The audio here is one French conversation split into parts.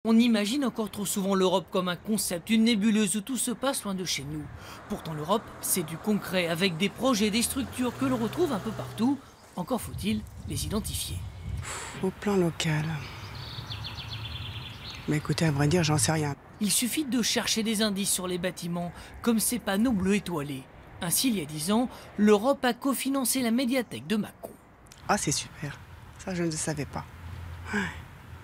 On imagine encore trop souvent l'Europe comme un concept, une nébuleuse où tout se passe loin de chez nous. Pourtant l'Europe, c'est du concret, avec des projets, des structures que l'on retrouve un peu partout. Encore faut-il les identifier. Au plan local. Mais écoutez, à vrai dire, j'en sais rien. Il suffit de chercher des indices sur les bâtiments, comme ces panneaux bleus étoilés. Ainsi, il y a 10 ans, l'Europe a cofinancé la médiathèque de Mâcon. Ah, c'est super. Ça, je ne le savais pas. Ouais.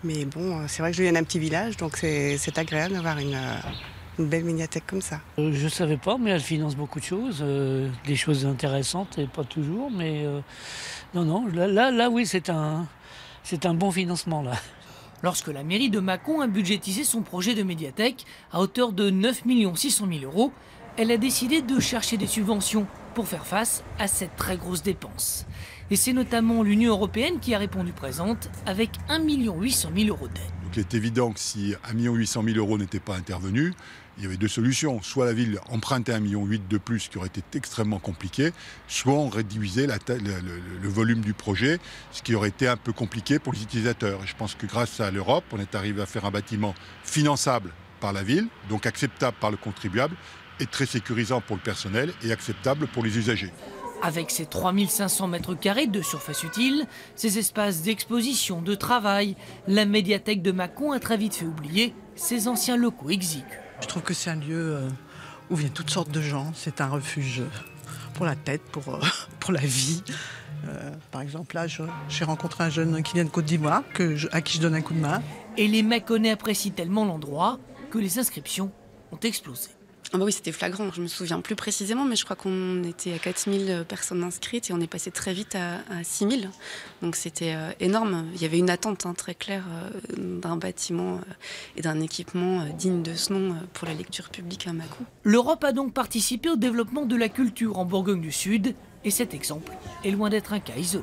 Mais bon, c'est vrai que je viens d'un petit village, donc c'est agréable d'avoir une belle médiathèque comme ça. Je ne savais pas, mais elle finance beaucoup de choses, des choses intéressantes et pas toujours. Mais non, là, oui, c'est un bon financement là. Lorsque la mairie de Mâcon a budgétisé son projet de médiathèque à hauteur de 9 600 000 €, elle a décidé de chercher des subventions pour faire face à cette très grosse dépense. Et c'est notamment l'Union européenne qui a répondu présente avec 1 800 000 € d'aide. Donc il est évident que si 1 800 000 € n'était pas intervenu, il y avait deux solutions. Soit la ville empruntait 1,8 million de plus, ce qui aurait été extrêmement compliqué, soit on réduisait le volume du projet, ce qui aurait été un peu compliqué pour les utilisateurs. Et je pense que grâce à l'Europe, on est arrivé à faire un bâtiment finançable par la ville, donc acceptable par le contribuable, et très sécurisant pour le personnel et acceptable pour les usagers. Avec ses 3500 mètres carrés de surface utile, ses espaces d'exposition, de travail, la médiathèque de Mâcon a très vite fait oublier ses anciens locaux exigus. Je trouve que c'est un lieu où viennent toutes sortes de gens. C'est un refuge pour la tête, pour la vie. Par exemple, là, j'ai rencontré un jeune qui vient de Côte d'Ivoire, à qui je donne un coup de main. Et les Mâconnais apprécient tellement l'endroit que les inscriptions ont explosé. Ah bah oui, c'était flagrant. Je me souviens plus précisément, mais je crois qu'on était à 4000 personnes inscrites et on est passé très vite à 6000. Donc c'était énorme. Il y avait une attente très claire d'un bâtiment et d'un équipement digne de ce nom pour la lecture publique à Mâcon. L'Europe a donc participé au développement de la culture en Bourgogne du Sud et cet exemple est loin d'être un cas isolé.